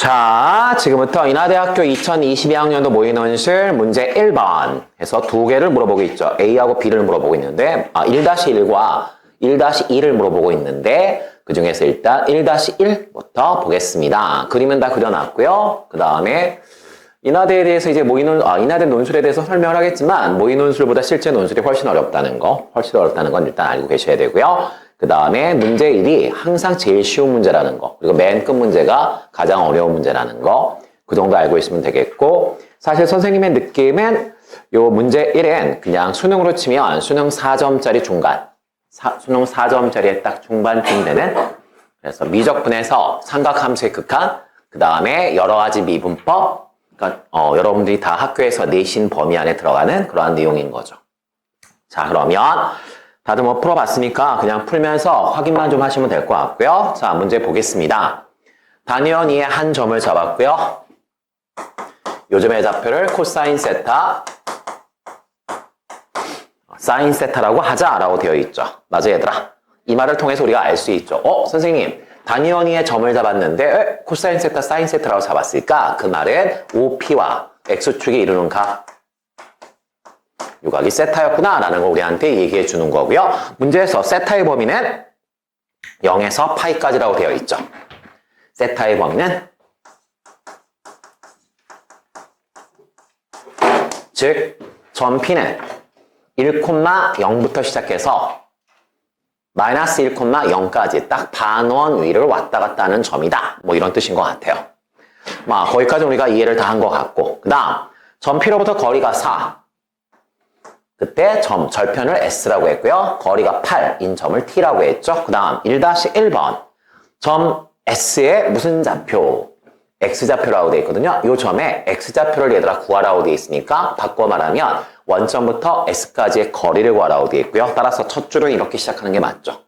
자, 지금부터 인하대학교 2022학년도 모의논술 문제 1번 해서 두 개를 물어보고 있죠. A하고 B를 물어보고 있는데 1-1과 1-2를 물어보고 있는데 그 중에서 일단 1-1부터 보겠습니다. 그림은 다 그려놨고요. 그 다음에 인하대에 대해서 이제 인하대 논술에 대해서 설명을 하겠지만 모의논술보다 실제 논술이 훨씬 어렵다는 건 일단 알고 계셔야 되고요. 그 다음에 문제 1이 항상 제일 쉬운 문제라는 거, 그리고 맨 끝 문제가 가장 어려운 문제라는 거, 그 정도 알고 있으면 되겠고, 사실 선생님의 느낌은 요 문제 1은 그냥 수능으로 치면 수능 4점짜리 중간, 수능 4점짜리에 딱 중반쯤 되는, 그래서 미적분에서 삼각함수의 극한, 그 다음에 여러 가지 미분법, 그러니까 여러분들이 다 학교에서 내신 범위 안에 들어가는 그러한 내용인 거죠. 자, 그러면 다들 뭐 풀어봤으니까 그냥 풀면서 확인만 좀 하시면 될 것 같고요. 자, 문제 보겠습니다. 단위원이의 한 점을 잡았고요. 요점의 좌표를 코사인 세타, 사인 세타라고 하자라고 되어 있죠. 맞아, 얘들아? 이 말을 통해서 우리가 알 수 있죠. 선생님, 단위원이의 점을 잡았는데 코사인 세타, 사인 세타라고 잡았으니까 그 말은 OP와 X축이 이루는 각 요각이 세타였구나 라는 걸 우리한테 얘기해 주는 거고요. 문제에서 세타의 범위는 0에서 파이까지라고 되어 있죠. 세타의 범위는 즉 점 P는 1,0부터 시작해서 마이너스 1,0까지 딱 반원 위를 왔다 갔다 하는 점이다. 뭐 이런 뜻인 것 같아요. 거기까지 우리가 이해를 다 한 것 같고, 그 다음 점 P로부터 거리가 4, 그때 절편을 S라고 했고요. 거리가 8인 점을 T라고 했죠. 그 다음 1-1번 점 S의 무슨 좌표? X좌표라고 되어 있거든요. 이 점에 X좌표를 얘들아 구하라고 되어 있으니까 바꿔 말하면 원점부터 S까지의 거리를 구하라고 되어 있고요. 따라서 첫 줄은 이렇게 시작하는 게 맞죠.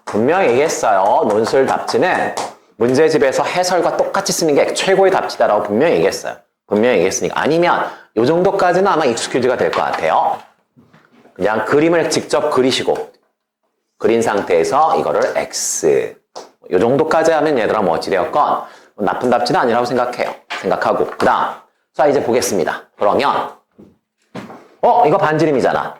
분명히 얘기했어요. 논술 답지는 문제집에서 해설과 똑같이 쓰는 게 최고의 답지다라고 분명히 얘기했어요. 분명히 얘기했으니까. 아니면 이 정도까지는 아마 익스큐즈가 될 것 같아요. 그냥 그림을 직접 그리시고 그린 상태에서 이거를 X 이 정도까지 하면 얘들아 뭐 어찌되었건 나쁜 답지는 아니라고 생각하고 그 다음 자 이제 보겠습니다. 그러면 이거 반지름이잖아.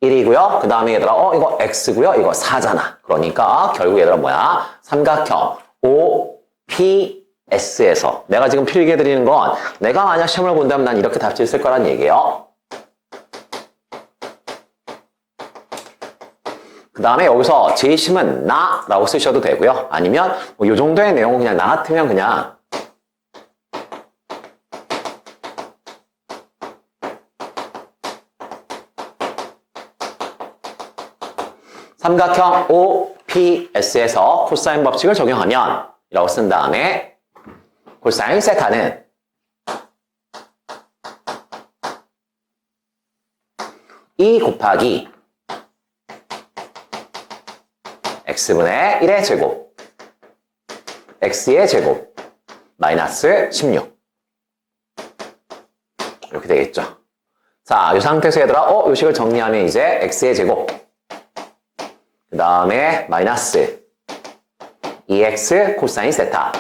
1이고요. 그 다음에 얘들아 이거 X고요. 이거 4잖아. 그러니까 결국 얘들아 뭐야? 삼각형 OPS에서 내가 지금 필기해드리는 건 내가 만약 시험을 본다면 난 이렇게 답지를 쓸 거란 얘기예요. 그 다음에 여기서 제심은 나라고 쓰셔도 되고요. 아니면 이 정도의 내용은 그냥 나 같으면 그냥 삼각형 OPS에서 코사인 법칙을 적용하면 이라고 쓴 다음에 코사인 세타는 E 곱하기 X분의 1의 제곱 X의 제곱 마이너스 16 이렇게 되겠죠. 자, 이 상태에서 얘들아 이 식을 정리하면 이제 X의 제곱 그 다음에 마이너스 2x 코사인 세타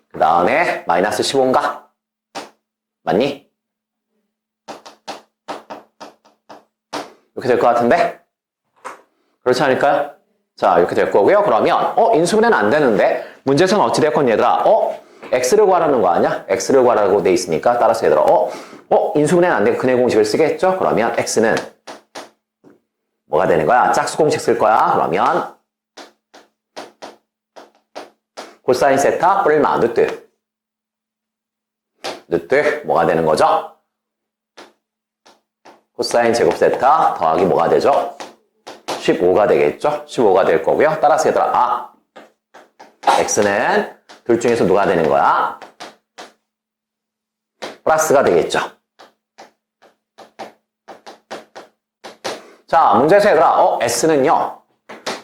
그 다음에 마이너스 15인가? 맞니? 이렇게 될 것 같은데? 그렇지 않을까요? 자, 이렇게 될 거고요. 그러면 인수분해는 안 되는데 문제에서는 어찌됐건 얘들아 x를 구하라는 거 아니야? x를 구하라고 돼 있으니까 따라서 얘들아 인수분해는 안 되고 근해 공식을 쓰겠죠? 그러면 x는 뭐가 되는 거야? 짝수 공식 쓸 거야. 그러면 코사인 세타 뿔마 누트 뭐가 되는 거죠? 코사인 제곱 세타 더하기 뭐가 되죠? 15가 되겠죠? 15가 될 거고요. 따라서 얘들아 x는 둘 중에서 누가 되는 거야? 플러스가 되겠죠? 자, 문제에서 얘들아, S는요,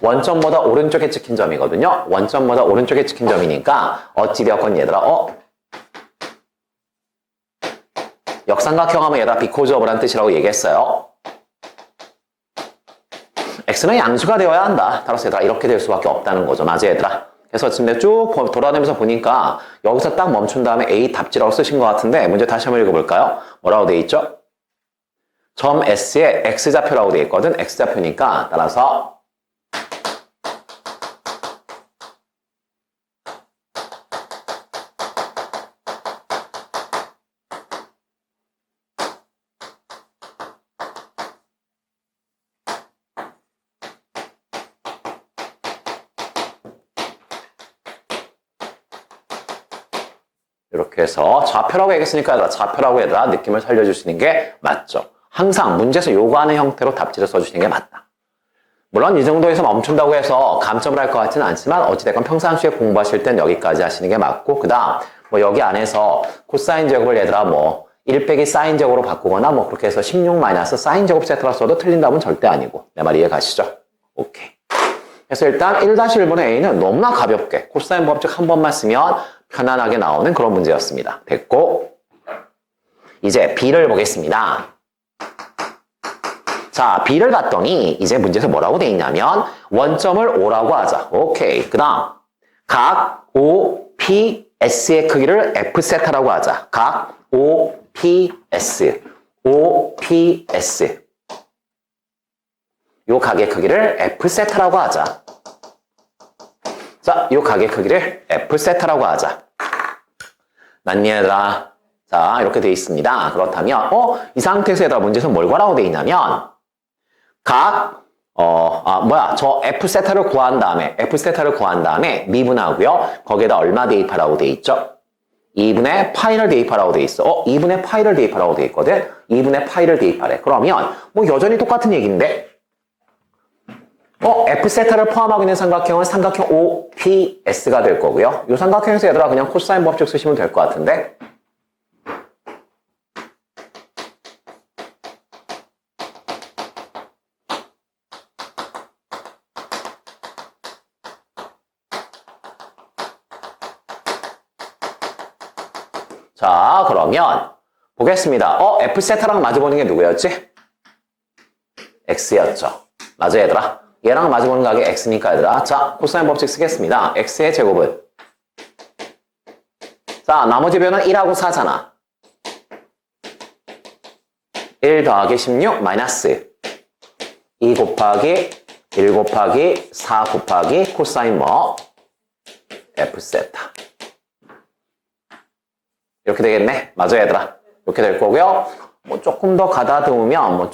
원점보다 오른쪽에 찍힌 점이거든요. 원점보다 오른쪽에 찍힌 점이니까 어찌되었건 얘들아 역삼각형 하면 얘들아 because of라는 뜻이라고 얘기했어요. x는 양수가 되어야 한다. 따라서 얘들아 이렇게 될 수밖에 없다는 거죠. 맞아 얘들아. 그래서 지금 내가 쭉 돌아다니면서 보니까 여기서 딱 멈춘 다음에 A 답지라고 쓰신 것 같은데 문제 다시 한번 읽어볼까요? 뭐라고 돼 있죠? 점 S에 X좌표라고 돼 있거든. X좌표니까 따라서 이렇게 해서 좌표라고 얘기했으니까 좌표라고 얘들아 느낌을 살려줄 수 있는 게 맞죠. 항상 문제에서 요구하는 형태로 답지를 써주시는 게 맞다. 물론 이 정도에서 멈춘다고 해서 감점을 할 것 같지는 않지만 어찌됐건 평상시에 공부하실 땐 여기까지 하시는 게 맞고 그 다음 뭐 여기 안에서 코사인 제곱을 얘들아 뭐 1 빼기 사인 제곱으로 바꾸거나 뭐 그렇게 해서 16 마이너스 사인 제곱 세트라 써도 틀린 답은 절대 아니고 내 말 이해 가시죠? 오케이. 그래서 일단 1-1번의 A는 너무나 가볍게 코사인 법칙 한 번만 쓰면 편안하게 나오는 그런 문제였습니다. 됐고 이제 B를 보겠습니다. 자, B를 봤더니 이제 문제에서 뭐라고 돼 있냐면 원점을 O라고 하자. 오케이. 그 다음 각 O, P, S의 크기를 F세타라고 하자. 각 O, P, S O, P, S 요 각의 크기를 F세타라고 하자. 자, 요 각의 크기를 F세타라고 하자. 맞니 얘들아? 자, 이렇게 돼 있습니다. 그렇다면 이 상태에서 얘들아 문제에서 뭘 구하라고 돼 있냐면 저 F세타를 구한 다음에 미분하고요. 거기에다 얼마 대입하라고 돼 있죠? 2분의 파이를 대입하라고 돼 있어. 2분의 파이를 대입하라고 돼 있거든. 2분의 파이를 대입하래. 그러면 뭐 여전히 똑같은 얘기인데 F세타를 포함하고 있는 삼각형은 삼각형 OPS가 될 거고요. 이 삼각형에서 얘들아 그냥 코사인 법칙 쓰시면 될 것 같은데 자, 그러면 보겠습니다. F세타랑 마주보는 게 누구였지? X였죠. 맞아 얘들아. 얘랑 마주보는 각이 X니까 얘들아. 자, 코사인 법칙 쓰겠습니다. X의 제곱은 자, 나머지 변은 1하고 4잖아. 1 더하기 16 마이너스 2 곱하기 1 곱하기 4 곱하기 코사인 뭐? F세타. 이렇게 되겠네. 맞아 얘들아. 이렇게 될 거고요. 뭐 조금 더 가다듬으면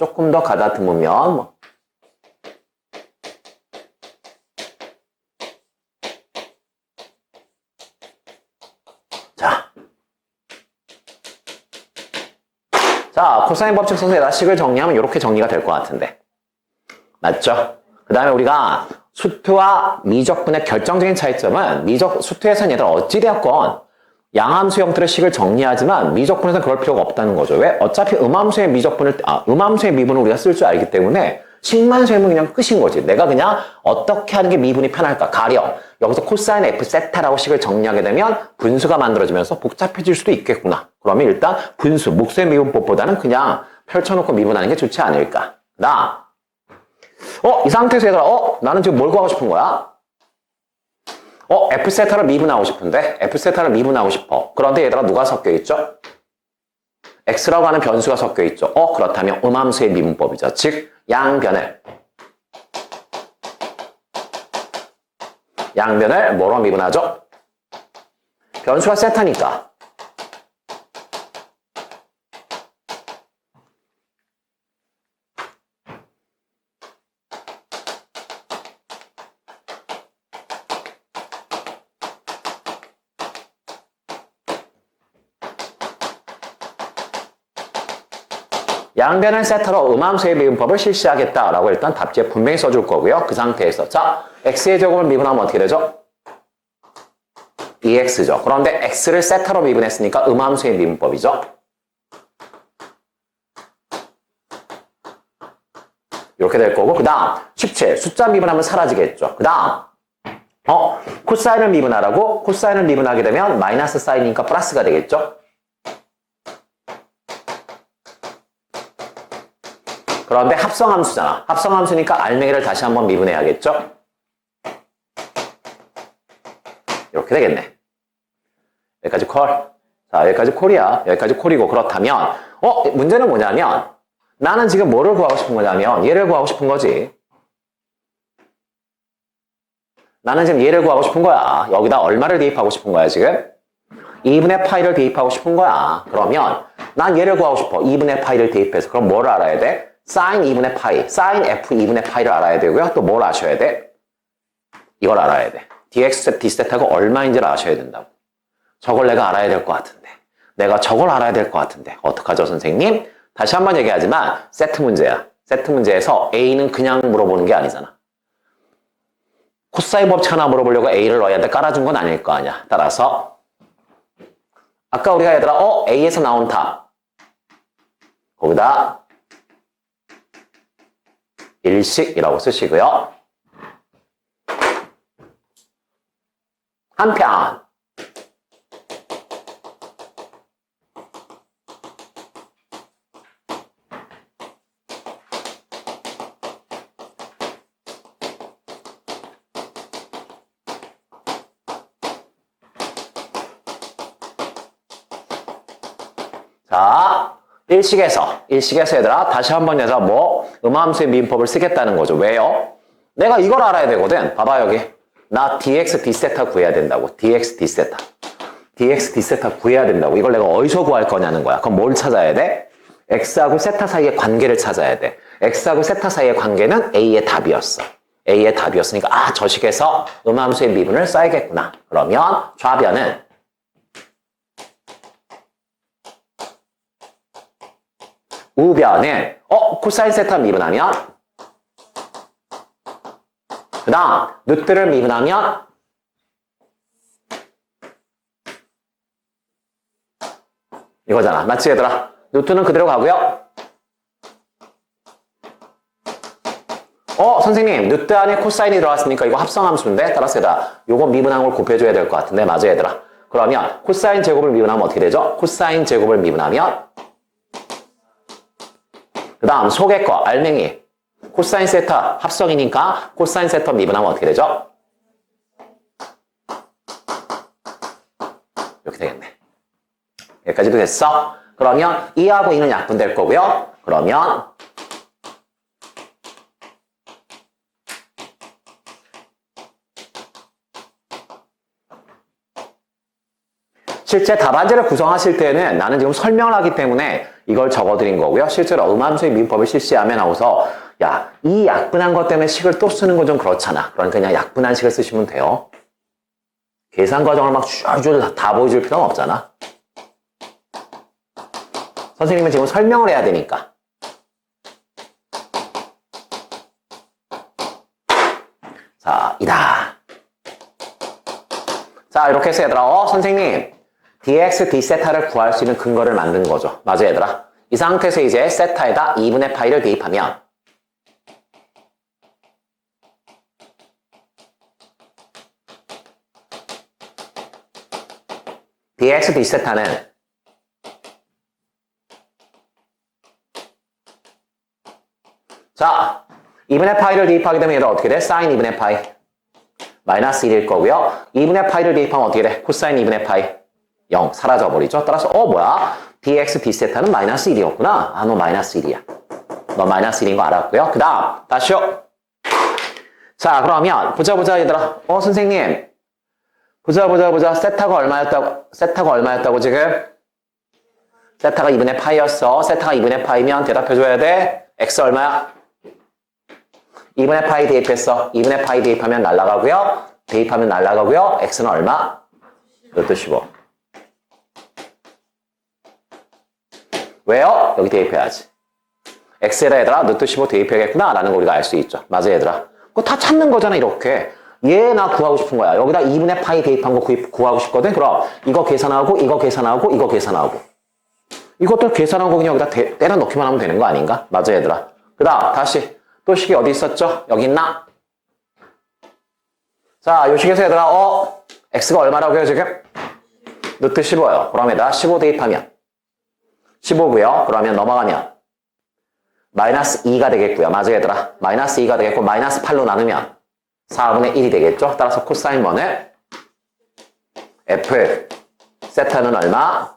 자, 코사인 법칙 써서 얘들아 식을 정리하면 이렇게 정리가 될 것 같은데. 맞죠? 그 다음에 우리가 수투와 미적분의 결정적인 차이점은 수투에서는 얘들아 어찌되었건 양함수 형태의 식을 정리하지만 미적분에서는 그럴 필요가 없다는 거죠. 왜? 어차피 음함수의 미분을 우리가 쓸 줄 알기 때문에 식만 세면 그냥 끝인 거지. 내가 그냥 어떻게 하는 게 미분이 편할까? 가령 여기서 코사인 F세타라고 식을 정리하게 되면 분수가 만들어지면서 복잡해질 수도 있겠구나. 그러면 일단 분수, 목수의 미분법보다는 그냥 펼쳐놓고 미분하는 게 좋지 않을까. 이 상태에서 얘들아, 나는 지금 뭘 구하고 싶은 거야? F세타를 미분하고 싶은데 F세타를 미분하고 싶어. 그런데 얘들아 누가 섞여 있죠? X라고 하는 변수가 섞여 있죠. 그렇다면 음함수의 미분법이죠. 즉 양변을 뭐로 미분하죠? 변수가 세타니까 양변을 세타로 음함수의 미분법을 실시하겠다라고 일단 답지에 분명히 써줄 거고요. 그 상태에서 자, x의 제곱을 미분하면 어떻게 되죠? 2x죠. 그런데 x를 세타로 미분했으니까 음함수의 미분법이죠. 이렇게 될 거고, 그 다음 17 숫자 미분하면 사라지겠죠. 그 다음 코사인을 미분하라고? 코사인을 미분하게 되면 마이너스 사인이니까 플러스가 되겠죠. 그런데 합성함수잖아. 합성함수니까 알맹이를 다시 한번 미분해야겠죠. 이렇게 되겠네. 여기까지 콜. 자, 여기까지 콜이야. 여기까지 콜이고, 그렇다면 문제는 뭐냐면 나는 지금 뭐를 구하고 싶은 거냐면 얘를 구하고 싶은 거지. 나는 지금 얘를 구하고 싶은 거야. 여기다 얼마를 대입하고 싶은 거야, 지금? 2분의 파이를 대입하고 싶은 거야. 그러면 난 얘를 구하고 싶어. 2분의 파이를 대입해서. 그럼 뭘 알아야 돼? 사인 2분의 파이, 사인 f 2분의 파이를 알아야 되고요. 또 뭘 아셔야 돼? 이걸 알아야 돼. dx, d세타가 얼마인지를 아셔야 된다고. 저걸 내가 알아야 될 것 같은데. 내가 저걸 알아야 될 것 같은데. 어떡하죠, 선생님? 다시 한번 얘기하지만 세트 문제야. 세트 문제에서 A는 그냥 물어보는 게 아니잖아. 코사인 법칙 하나 물어보려고 A를 너희한테 깔아준 건 아닐 거 아니야. 따라서 아까 우리가 얘들아 A에서 나온 답 거기다 일식이라고 쓰시고요. 한편 자, 일식에서 얘들아 다시 한번 얘들아 음함수의 미분법을 쓰겠다는 거죠. 왜요? 내가 이걸 알아야 되거든. 봐봐 여기. 나 dx d세타 구해야 된다고. dx d세타 구해야 된다고. 이걸 내가 어디서 구할 거냐는 거야. 그럼 뭘 찾아야 돼? x하고 세타 사이의 관계를 찾아야 돼. x하고 세타 사이의 관계는 a의 답이었어. a의 답이었으니까 저 식에서 음함수의 미분을 써야겠구나. 그러면 좌변은 우변은 코사인 세타 미분하면 그 다음 루트를 미분하면 이거잖아. 맞지 얘들아? 루트는 그대로 가고요. 선생님 루트 안에 코사인이 들어갔으니까 이거 합성함수인데 따라서 얘들아 요거 미분한 걸 곱해줘야 될 것 같은데 맞아 얘들아? 그러면 코사인 제곱을 미분하면 어떻게 되죠? 코사인 제곱을 미분하면 그 다음 속의 거 알맹이 코사인 세타 합성이니까 코사인 세타 미분하면 어떻게 되죠? 이렇게 되겠네. 여기까지도 됐어? 그러면 2하고 2는 약분될 거고요. 그러면 실제 답안지를 구성하실 때는 나는 지금 설명을 하기 때문에 이걸 적어드린 거고요. 실제로 음함수의 미분법을 실시하면 하고서 야, 이 약분한 것 때문에 식을 또 쓰는 건 좀 그렇잖아. 그러니까 그냥 약분한 식을 쓰시면 돼요. 계산 과정을 막 줄 다 보여줄 필요는 없잖아. 선생님은 지금 설명을 해야 되니까. 자, 이다. 자, 이렇게 해서 얘들아, 선생님 dx, d세타를 구할 수 있는 근거를 만든 거죠. 맞아 얘들아? 이 상태에서 이제 세타에다 2분의 파이를 대입하면 dx, d세타는 자, 2분의 파이를 대입하게 되면 얘들 어떻게 돼? 사인 2분의 파이 마이너스 1일 거고요. 2분의 파이를 대입하면 어떻게 돼? 코사인 2분의 파이 0 사라져버리죠. 따라서 뭐야? dx, d세타는 마이너스 1이었구나. 너 마이너스 1이야. 너 마이너스 1인 거 알았고요. 그 다음 다시요. 자 그러면 보자 얘들아. 선생님 보자. 세타가 얼마였다고 지금? 세타가 2분의 파이였어. 세타가 2분의 파이면 대답해줘야 돼. x 얼마야? 2분의 파이 대입했어. 2분의 파이 대입하면 날라가고요. x는 얼마? 루트 15. 왜요? 여기 대입해야지. x에다 얘들아 루트 15 대입해야겠구나 라는 거 우리가 알 수 있죠. 맞아 얘들아? 그거 다 찾는 거잖아 이렇게. 얘 나 구하고 싶은 거야. 여기다 2분의 파이 대입한 거 구하고 싶거든. 그럼 이거 계산하고 이거 계산하고 이것들 계산한 거 그냥 여기다 때려 넣기만 하면 되는 거 아닌가? 맞아 얘들아? 그 다음 다시 또 식이 어디 있었죠? 여기 있나? 자, 요 식에서 얘들아, x가 얼마라고요, 지금? 루트 15요. 그럼에다 15 대입하면 15고요. 그러면 넘어가면 마이너스 2가 되겠고요. 맞아요, 얘들아. 마이너스 2가 되겠고, 마이너스 8로 나누면 4분의 1이 되겠죠? 따라서 코사인 번을 f 세타는 얼마?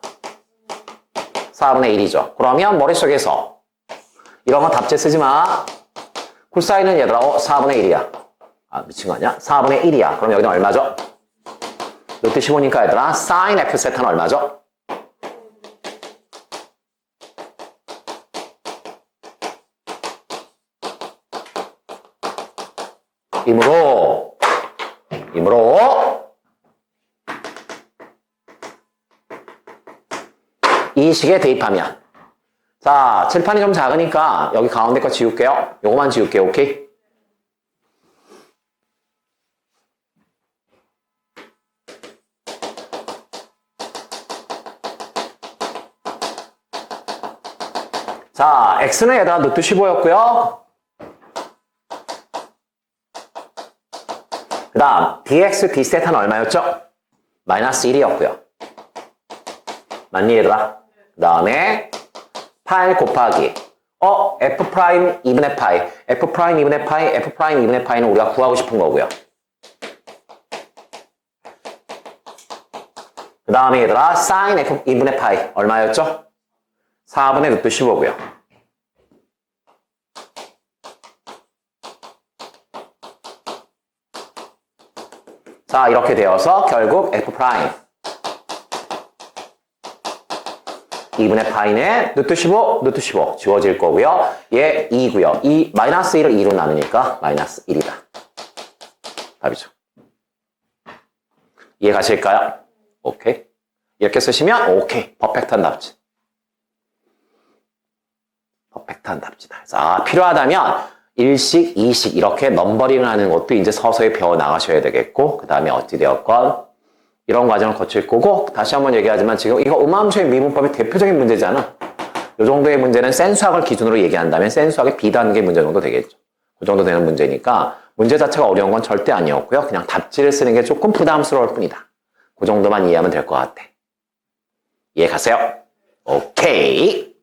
4분의 1이죠. 그러면 머릿속에서 이런 거 답제 쓰지 마. 코사인은 얘들아, 4분의 1이야. 아, 미친 거 아니야? 4분의 1이야. 그럼 여기는 얼마죠? 루트 15니까 얘들아, sin f 세타는 얼마죠? 이므로 이 식에 대입하면, 자, 칠판이 좀 작으니까 여기 가운데 거 지울게요. 요거만 지울게요. 오케이? 자, x는 얘들아 루트 15였고요. 그 다음 dx d세타는 얼마였죠? 마이너스 1이었고요. 맞니 얘들아? 그 다음에 8 곱하기 f 프라임 2분의 파이, f 프라임 2분의 파이, f 프라임 2분의 파이는 우리가 구하고 싶은 거고요. 그 다음에 얘들아 sin f 2분의 파이 얼마였죠? 4분의 루트 15고요. 자, 이렇게 되어서 결국 f 프라임 2분의 파이는 루트 15 지워질 거고요. 얘 2고요. 이 마이너스 1을 2로 나누니까 마이너스 1이다. 답이죠. 이해 가실까요? 오케이. 이렇게 쓰시면 오케이. 퍼펙트한 답지. 퍼펙트한 답지다. 자, 필요하다면 1식, 2식 이렇게 넘버링을 하는 것도 이제 서서히 배워 나가셔야 되겠고, 그 다음에 어찌되었건 이런 과정을 거칠 거고, 다시 한번 얘기하지만 지금 이거 음함수의 미분법의 대표적인 문제잖아. 이 정도의 문제는 센수학을 기준으로 얘기한다면 센수학의 B단계 문제 정도 되겠죠. 그 정도 되는 문제니까 문제 자체가 어려운 건 절대 아니었고요. 그냥 답지를 쓰는 게 조금 부담스러울 뿐이다. 그 정도만 이해하면 될 것 같아. 이해 가세요? 오케이.